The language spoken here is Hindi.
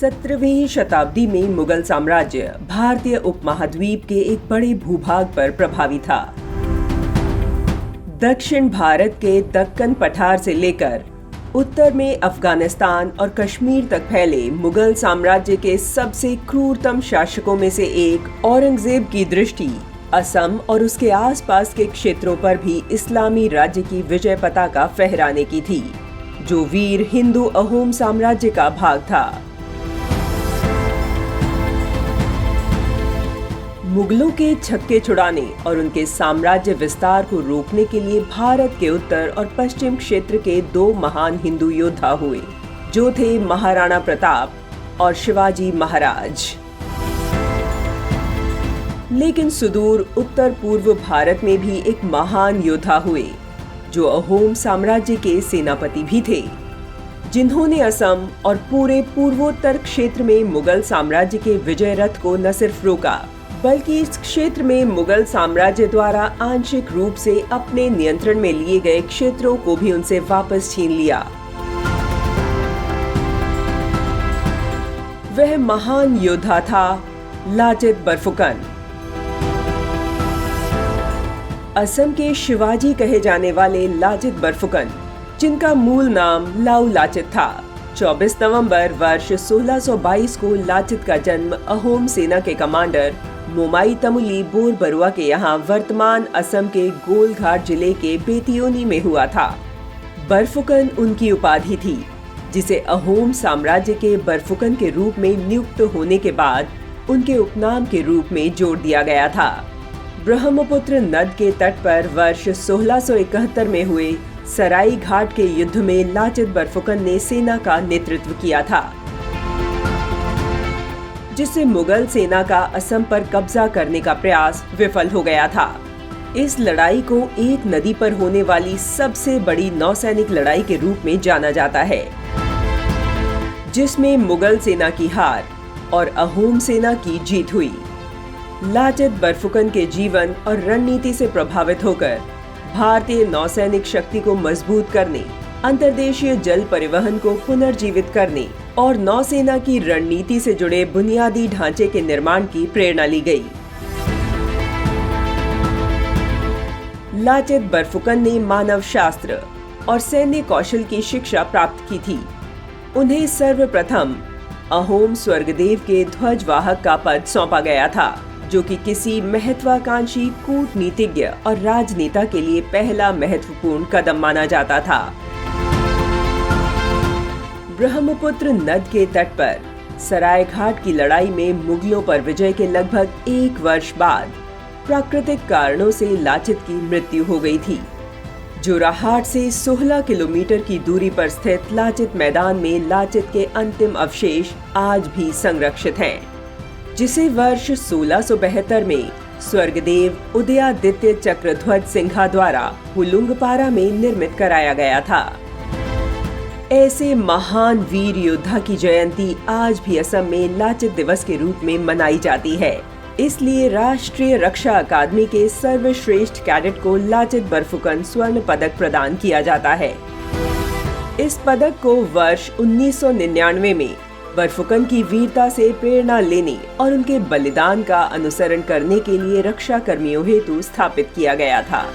17वीं शताब्दी में मुगल साम्राज्य भारतीय उपमहाद्वीप के एक बड़े भूभाग पर प्रभावी था। दक्षिण भारत के दक्कन पठार से लेकर उत्तर में अफगानिस्तान और कश्मीर तक फैले मुगल साम्राज्य के सबसे क्रूरतम शासकों में से एक औरंगजेब की दृष्टि असम और उसके आसपास के क्षेत्रों पर भी इस्लामी राज्य की विजय पताका फहराने की थी, जो वीर हिंदू अहोम साम्राज्य का भाग था। मुगलों के छक्के छुड़ाने और उनके साम्राज्य विस्तार को रोकने के लिए भारत के उत्तर और पश्चिम क्षेत्र के दो महान हिंदू योद्धा हुए, जो थे महाराणा प्रताप और शिवाजी महाराज। लेकिन सुदूर उत्तर पूर्व भारत में भी एक महान योद्धा हुए, जो अहोम साम्राज्य के सेनापति भी थे, जिन्होंने असम और पूरे पूर्वोत्तर क्षेत्र में मुगल साम्राज्य के विजय रथ को न सिर्फ रोका, बल्कि इस क्षेत्र में मुगल साम्राज्य द्वारा आंशिक रूप से अपने नियंत्रण में लिए गए क्षेत्रों को भी उनसे वापस छीन लिया। वह महान योद्धा था लाचित बरफुकन। असम के शिवाजी कहे जाने वाले लाचित बरफुकन, जिनका मूल नाम लाऊ लाचित था, 24 नवंबर वर्ष 1622 को लाचित का जन्म अहोम सेना के कमांडर मोमाई तमुली बोरबरुआ के यहाँ वर्तमान असम के गोलघाट जिले के बेतियोनी में हुआ था। बरफुकन उनकी उपाधि थी, जिसे अहोम साम्राज्य के बरफुकन के रूप में नियुक्त होने के बाद उनके उपनाम के रूप में जोड़ दिया गया था। ब्रह्मपुत्र नद के तट पर वर्ष 1671 में हुए सराई घाट के युद्ध में लाचित बरफुकन ने सेना का नेतृत्व किया था, जिससे मुगल सेना का असम पर कब्जा करने का प्रयास विफल हो गया था। इस लड़ाई को एक नदी पर होने वाली सबसे बड़ी नौसैनिक लड़ाई के रूप में जाना जाता है, जिसमें मुगल सेना की हार और अहोम सेना की जीत हुई। लाचित बरफुकन के जीवन और रणनीति से प्रभावित होकर भारतीय नौसैनिक शक्ति को मजबूत करने, अंतर्देशीय जल परिवहन को पुनर्जीवित करने और नौसेना की रणनीति से जुड़े बुनियादी ढांचे के निर्माण की प्रेरणा ली गई। लाचित बरफुकन ने मानव शास्त्र और सैन्य कौशल की शिक्षा प्राप्त की थी। उन्हें सर्वप्रथम अहोम स्वर्गदेव के ध्वजवाहक का पद सौंपा गया था, जो कि किसी महत्वाकांक्षी कूटनीतिज्ञ और राजनेता के लिए पहला महत्वपूर्ण कदम माना जाता था। ब्रह्मपुत्र नद के तट पर सराय घाट की लड़ाई में मुगलों पर विजय के लगभग 1 वर्ष बाद प्राकृतिक कारणों से लाचित की मृत्यु हो गई थी। जोराहाट से 16 किलोमीटर की दूरी पर स्थित लाचित मैदान में लाचित के अंतिम अवशेष आज भी संरक्षित हैं, जिसे वर्ष 1672 में स्वर्गदेव उदयादित्य चक्रध्वज सिंघा द्वारा हुलुंगपारा में निर्मित कराया गया था। ऐसे महान वीर योद्धा की जयंती आज भी असम में लाचित दिवस के रूप में मनाई जाती है। इसलिए राष्ट्रीय रक्षा अकादमी के सर्वश्रेष्ठ कैडेट को लाचित बरफुकन स्वर्ण पदक प्रदान किया जाता है। इस पदक को वर्ष 1999 में बरफुकन की वीरता से प्रेरणा लेने और उनके बलिदान का अनुसरण करने के लिए रक्षा कर्मियों हेतु स्थापित किया गया था।